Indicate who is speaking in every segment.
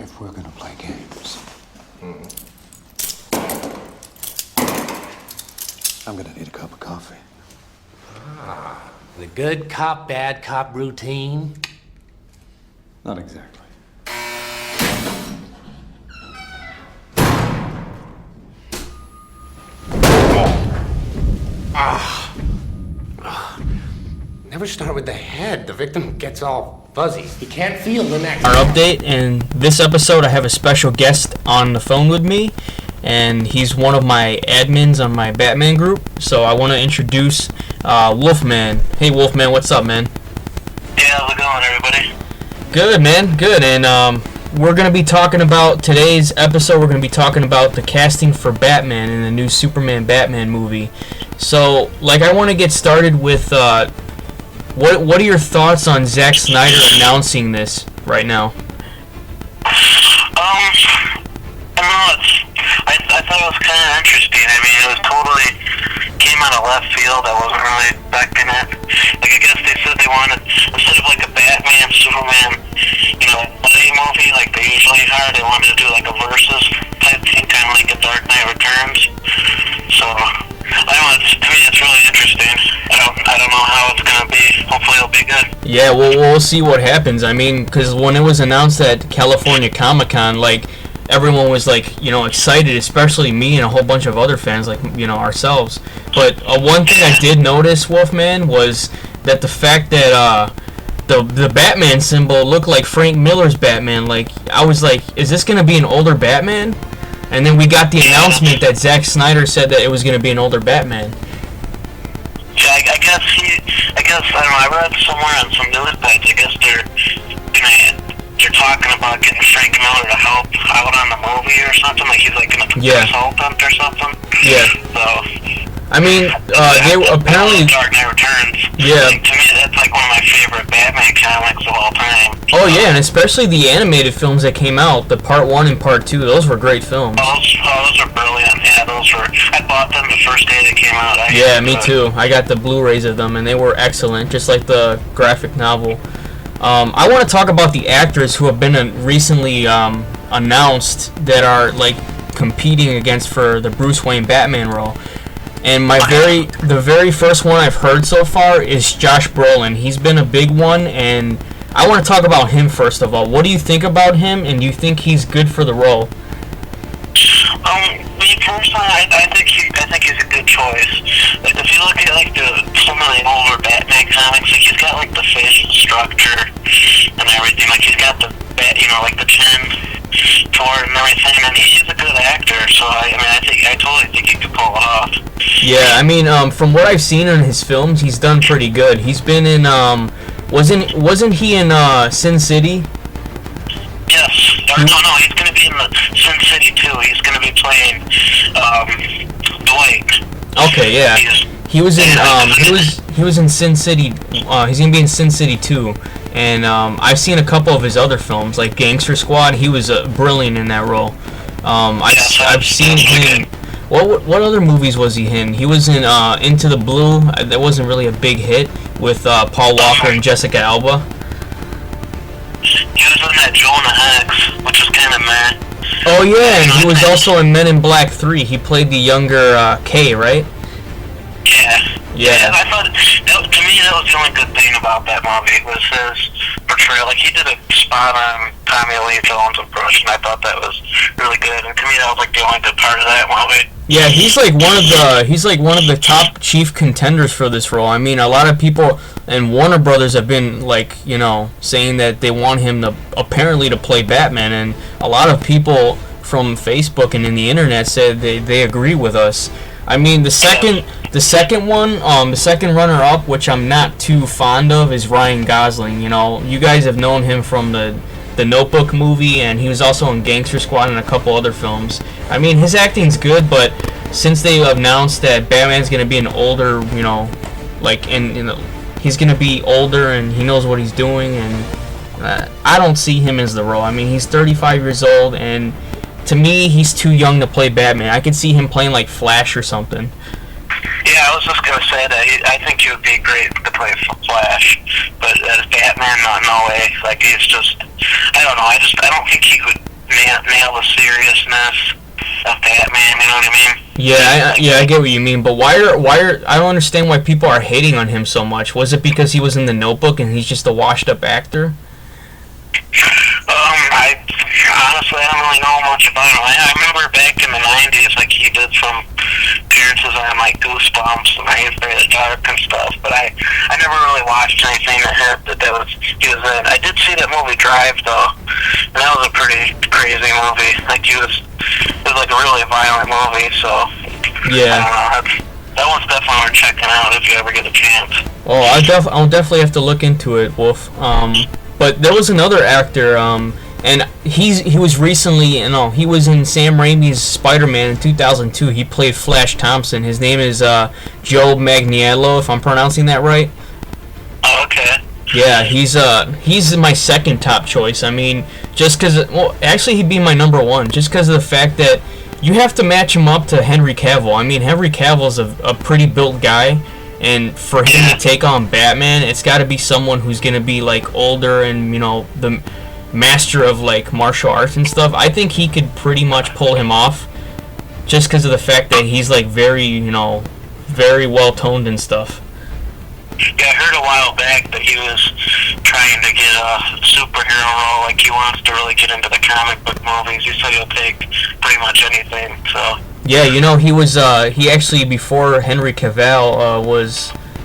Speaker 1: if we're gonna play games, I'm gonna need a cup of coffee.
Speaker 2: The good cop, bad cop routine?
Speaker 1: Not exactly.
Speaker 2: Never start with the head. The victim gets all fuzzy. He can't feel the neck.
Speaker 3: Our update, and this episode I have a special guest on the phone with me, and he's one of my admins on my Batman group, so I want to introduce Wolfman. Hey Wolfman, what's up, man?
Speaker 4: Yeah, how's it going, everybody?
Speaker 3: Good, man, good. And we're going to be talking about today's episode, we're going to be talking about the casting for Batman in the new Superman Batman movie. So, I want to get started with what are your thoughts on Zack Snyder announcing this right now?
Speaker 4: I don't know, I thought it was kind of interesting. I mean, it was totally came out of left field. I wasn't really expecting it. I guess they said they wanted, instead of a Batman, Superman, buddy movie like they usually are, they wanted to do a versus type thing, kind of like a Dark Knight Returns. So, I don't know, to me it's really interesting. I don't know how it's going to be. Hopefully it'll be good.
Speaker 3: Yeah, well, we'll see what happens. I mean, because when it was announced at California Comic-Con, everyone was excited, especially me and a whole bunch of other fans ourselves. But one thing I did notice, Wolfman, was that the fact that the Batman symbol looked like Frank Miller's Batman. I was like, is this going to be an older Batman? And then we got the announcement that Zack Snyder said that it was going to be an older Batman.
Speaker 4: Yeah, I guess I don't know, I read somewhere on some news sites, I guess they're talking about getting Frank Miller to help out on the movie or something, he's going to be a consultant or something.
Speaker 3: Yeah.
Speaker 4: So,
Speaker 3: I mean, they were apparently...
Speaker 4: Dark Knight Returns.
Speaker 3: Yeah.
Speaker 4: To me, that's one of my favorite Batman comics of all time.
Speaker 3: Oh, yeah, and especially the animated films that came out, the Part 1 and Part 2, those were great films.
Speaker 4: Those are brilliant. Yeah, I bought them the first day they came out.
Speaker 3: Yeah, me too. I got the Blu-rays of them, and they were excellent, just like the graphic novel. I want to talk about the actors who have been recently announced that are competing against for the Bruce Wayne Batman role. And the very first one I've heard so far is Josh Brolin. He's been a big one, and I want to talk about him first of all. What do you think about him, and do you think he's good for the role?
Speaker 4: Me personally, I think he's a good choice. If you look at some of the older Batman comics, he's got the facial structure and everything. He's got the the chin toward and everything, and he's a good actor. So I totally think he could pull it off.
Speaker 3: Yeah, I mean, from what I've seen in his films, he's done pretty good. He's been in wasn't he in Sin City?
Speaker 4: Yes. No, he's going to be in the Sin City 2. He's going to be playing Dwight.
Speaker 3: Okay, yeah. He was in he was in Sin City. He's going to be in Sin City 2. And I've seen a couple of his other films, like Gangster Squad. He was brilliant in that role. I've seen him. What other movies was he in? He was in Into the Blue. That wasn't really a big hit with Paul Walker and Jessica Alba.
Speaker 4: He was in that Jonah Hex, which was kind of meh.
Speaker 3: Oh yeah, and he was also in Men in Black 3. He played the younger Kay, right?
Speaker 4: Yeah. I thought, to me, that was the only good thing about that movie, was his portrayal. He did a spot-on Tommy Lee Jones impression. I thought that was really good, and to me, that was the only good part of that movie.
Speaker 3: Yeah, he's one of the top chief contenders for this role. I mean, a lot of people and Warner Brothers have been saying that they want him to apparently to play Batman, and a lot of people from Facebook and in the internet said they agree with us. I mean, the second runner-up, which I'm not too fond of, is Ryan Gosling. You guys have known him from the Notebook movie, and he was also in Gangster Squad and a couple other films. I mean, his acting's good, but since they announced that Batman's going to be an older, he's going to be older and he knows what he's doing, and I don't see him as the role. I mean, he's 35 years old, and to me, he's too young to play Batman. I could see him playing Flash or something.
Speaker 4: Yeah, I was just going to say that. I think he would be great to play Flash, but as Batman, no way. He's just, I don't know. I don't think he can't nail the seriousness of Batman. You know what I mean?
Speaker 3: Yeah, I get what you mean. But why are I don't understand why people are hating on him so much. Was it because he was in The Notebook and he's just a washed-up actor?
Speaker 4: I honestly I don't really know much about him. I remember back in the '90s, like he did some appearances on like Goosebumps and I Afraid of the Dark and stuff. But I never really watched anything that was he was in. I did see that movie Drive though, and that was a pretty crazy movie. Like it was like a really violent movie. So
Speaker 3: Yeah.
Speaker 4: I don't know. That one's definitely worth checking out if you ever get a chance.
Speaker 3: Oh, I'll definitely have to look into it, Wolf. But there was another actor, and he was recently, he was in Sam Raimi's Spider-Man in 2002. He played Flash Thompson. His name is Joe Manganiello, if I'm pronouncing that right.
Speaker 4: Oh, okay.
Speaker 3: Yeah, he's my second top choice. I mean, just because, well, actually he'd be my number one, just because of the fact that you have to match him up to Henry Cavill. I mean, Henry Cavill's a pretty built guy. And for him to take on Batman, it's got to be someone who's going to be, like, older and, the master of, like, martial arts and stuff. I think he could pretty much pull him off just because of the fact that he's, like, very, very well-toned and stuff.
Speaker 4: Yeah, I heard a while back that he was trying to get a superhero role. Like, he wants to really get into the comic book movies. He said he'll take pretty much anything, so...
Speaker 3: Yeah, he was, he actually, before Henry Cavill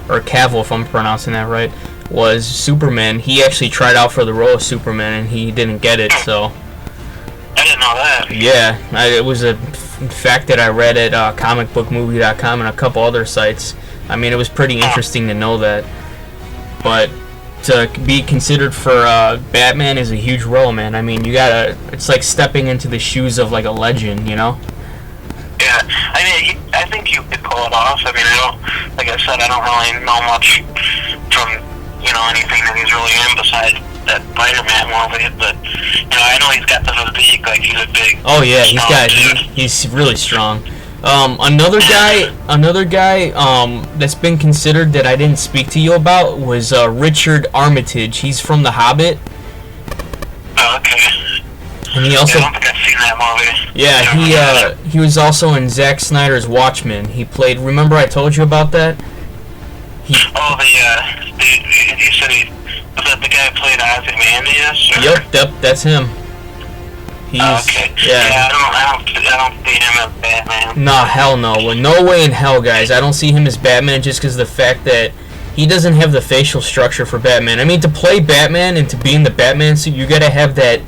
Speaker 3: or Cavill, if I'm pronouncing that right, was Superman, he actually tried out for the role of Superman, and he didn't get it, so...
Speaker 4: I didn't know that.
Speaker 3: Yeah, it was a fact that I read at comicbookmovie.com and a couple other sites. I mean, it was pretty interesting to know that. But to be considered for Batman is a huge role, man. I mean, it's like stepping into the shoes of, like, a legend,
Speaker 4: Yeah, I mean, I think you could pull it off. I mean, like I said, I don't really know much from, anything that he's really in besides that Spider-Man movie, but, I know he's got the physique, like, he's a big...
Speaker 3: Oh, yeah, he's really strong. Another guy that's been considered that I didn't speak to you about was
Speaker 4: Richard
Speaker 3: Armitage. He's from The Hobbit.
Speaker 4: Oh, okay.
Speaker 3: And he also...
Speaker 4: I don't think I've seen that movie.
Speaker 3: Yeah, he was also in Zack Snyder's Watchmen. He played... Remember I told you about that?
Speaker 4: You said was that the guy who played Ozymandias?
Speaker 3: Yep, that's him.
Speaker 4: Okay.
Speaker 3: Yeah,
Speaker 4: I don't see him as Batman.
Speaker 3: Nah, hell no. Well, no way in hell, guys. I don't see him as Batman just because of the fact that he doesn't have the facial structure for Batman. I mean, to play Batman and to be in the Batman suit, you gotta have that,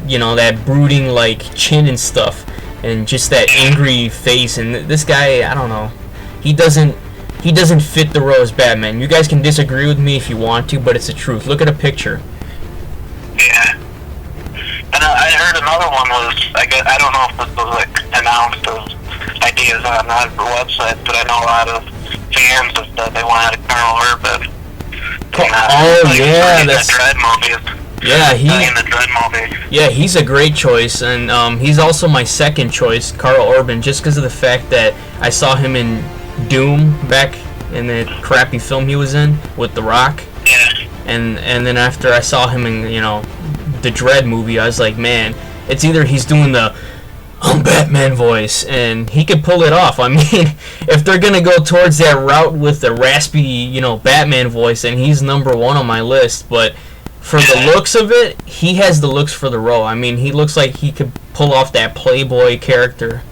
Speaker 3: that brooding, like, chin and stuff, and just that angry face. And this guy, I don't know. He doesn't fit the role as Batman. You guys can disagree with me if you want to, but it's the truth. Look at a picture.
Speaker 4: Yeah. And I heard another one was, I don't know if this was, like, announced as ideas on the website, but I know a lot of fans have said they wanted Carl Urban.
Speaker 3: That's...
Speaker 4: Dread movies.
Speaker 3: Yeah,
Speaker 4: in the Dread movie.
Speaker 3: Yeah, he's a great choice, and he's also my second choice, Carl Urban, just because of the fact that I saw him in Doom back in the crappy film he was in with The Rock.
Speaker 4: Yeah.
Speaker 3: And then after I saw him in, the Dread movie, I was like, man, it's either he's doing the Batman voice, and he could pull it off. I mean, if they're going to go towards that route with the raspy, Batman voice, then he's number one on my list. But for the looks of it, he has the looks for the role. I mean, he looks like he could pull off that playboy character.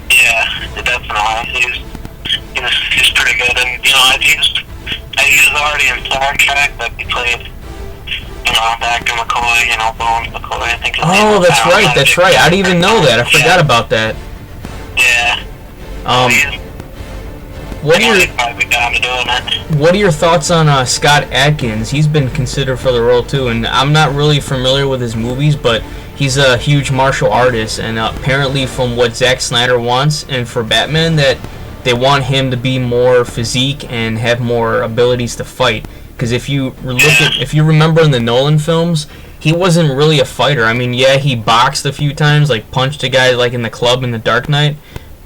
Speaker 4: Yeah, definitely. He's pretty good, and, he was already in Star Trek, like he played... Dr. McCoy, Bones McCoy, I think.
Speaker 3: Oh, that's right. I didn't even know that. I forgot about that.
Speaker 4: Yeah.
Speaker 3: What are your thoughts on Scott Adkins? He's been considered for the role too, and I'm not really familiar with his movies, but he's a huge martial artist, and apparently from what Zack Snyder wants, and for Batman, that they want him to be more physique and have more abilities to fight. Because if you remember in the Nolan films, he wasn't really a fighter. I mean, yeah, he boxed a few times, like punched a guy like in the club in The Dark Knight,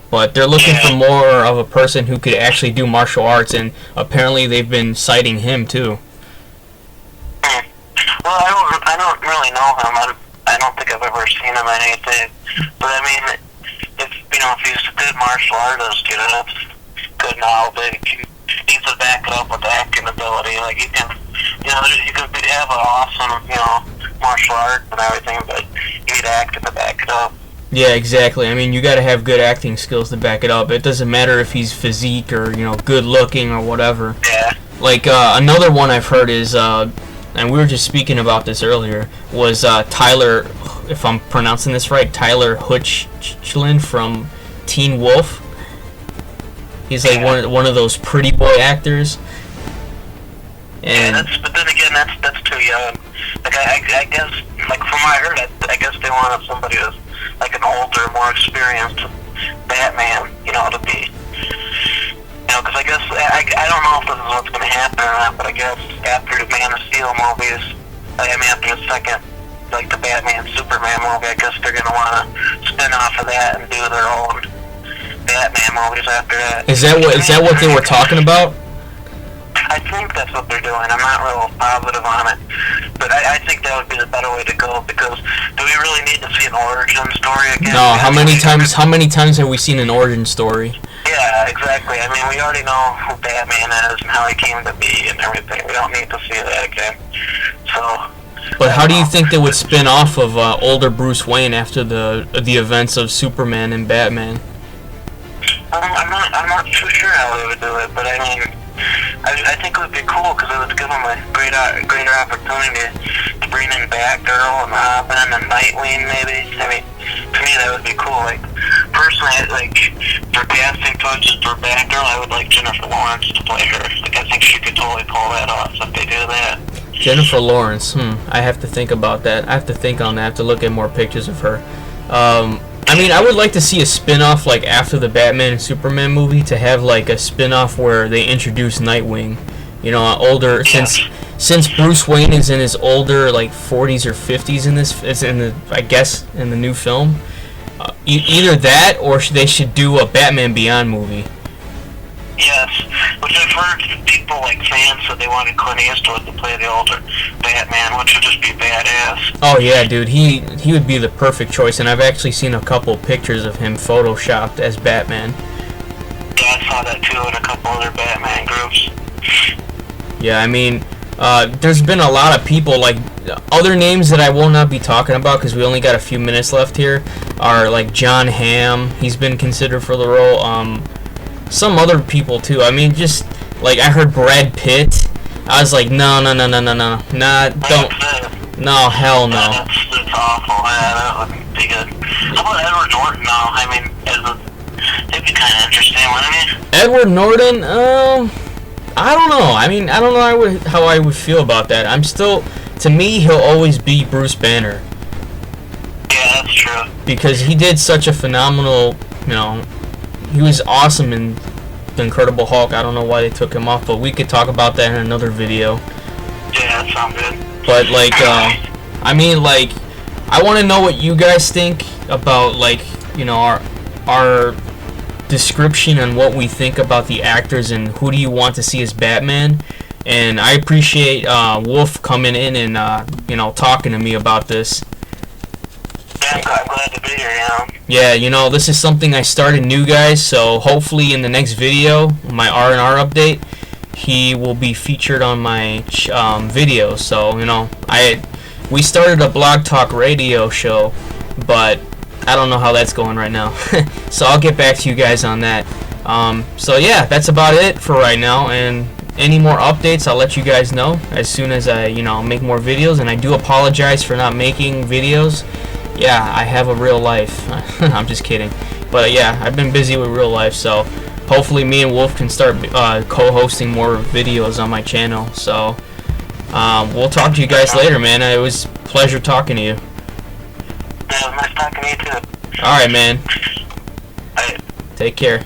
Speaker 3: but they're looking for more of a person who could actually do martial arts, and apparently they've been citing him too.
Speaker 4: Well, I don't really know him. I don't think I've ever seen him in anything. But I mean, if he's a good martial artist, that's good knowledge. He needs to back it up with acting ability. Like you can have an awesome, martial art and everything, but you need acting to back it up.
Speaker 3: Yeah, exactly. I mean, you got to have good acting skills to back it up. It doesn't matter if he's physique or good looking or whatever.
Speaker 4: Yeah.
Speaker 3: Like another one I've heard is, and we were just speaking about this earlier, was Tyler, if I'm pronouncing this right, Tyler Hoechlin from Teen Wolf. He's like one of those pretty boy actors. And
Speaker 4: but then again, that's too young. Like I guess, like from what I heard, I guess they wanted somebody who's like an older, more experienced Batman, to be. Because I guess I don't know if this is what's going to happen or not, but I guess after the Man of Steel movies, after the second, like the Batman Superman movie, I guess they're going to want to spin off of that and do their own Batman movies after that.
Speaker 3: Is that what they were talking about?
Speaker 4: I think that's what they're doing. I'm not real positive on it, but I think that would be the better way to go, because do we really need to see an origin story again?
Speaker 3: No. How many times have we seen an origin story?
Speaker 4: Yeah, exactly. I mean, we already know who Batman is and how he came to be and everything. We don't need to see that again. So.
Speaker 3: But how do you think they would spin off of older Bruce Wayne after the events of Superman and Batman?
Speaker 4: I'm not too sure how they would do it, but I mean, I think it would be cool because it would give them a greater opportunity to bring in Batgirl and Robin and Nightwing, maybe. I mean, to me that would be cool. Like, personally, for casting choices for Batgirl, I would like Jennifer Lawrence to play her. Like, I think she could totally pull that off if they do that.
Speaker 3: Jennifer Lawrence. I have to think about that. I have to think on that. I have to look at more pictures of her. I mean, I would like to see a spin-off, like, after the Batman and Superman movie, to have, like, a spin-off where they introduce Nightwing. Older, since Bruce Wayne is in his older, like, 40s or 50s in this, in the new film. Either that, or they should do a Batman Beyond movie.
Speaker 4: Yes, which I've heard people, like, fans said they wanted Clint Eastwood to play the older Batman, which would just be badass.
Speaker 3: Oh yeah, dude, he would be the perfect choice, and I've actually seen a couple pictures of him photoshopped as Batman.
Speaker 4: Yeah, I saw that too in a couple other Batman groups.
Speaker 3: Yeah, I mean, there's been a lot of people, like, other names that I will not be talking about because we only got a few minutes left here, are like John Hamm. He's been considered for the role. Some other people too. I mean, just like I heard Brad Pitt. I was like, no, don't. No, hell no.
Speaker 4: That's awful. Yeah, that wouldn't be good. How about Edward Norton, though? I mean, it'd be kind of interesting, wouldn't it?
Speaker 3: Edward Norton, I don't know. I mean, I don't know how I would feel about that. To me, he'll always be Bruce Banner.
Speaker 4: Yeah, that's true.
Speaker 3: Because he did such a phenomenal, he was awesome in The Incredible Hulk. I don't know why they took him off, but we could talk about that in another video.
Speaker 4: Yeah, that sounds good.
Speaker 3: But, like, I mean, like, I want to know what you guys think about, like, our description and what we think about the actors and who do you want to see as Batman. And I appreciate Wolf coming in and, talking to me about this.
Speaker 4: Yeah, I'm glad to be here,
Speaker 3: Yeah, this is something I started new, guys, so hopefully in the next video, my RNR update, he will be featured on my video. So, we started a blog talk radio show, but I don't know how that's going right now. So I'll get back to you guys on that. So yeah, that's about it for right now, and any more updates I'll let you guys know as soon as I make more videos. And I do apologize for not making videos. Yeah, I have a real life. I'm just kidding. But yeah, I've been busy with real life, so hopefully me and Wolf can start co-hosting more videos on my channel. So we'll talk to you guys later, man. It was a pleasure talking to you.
Speaker 4: Yeah, it was nice talking to you too.
Speaker 3: Alright, man.
Speaker 4: Alright.
Speaker 3: Take care.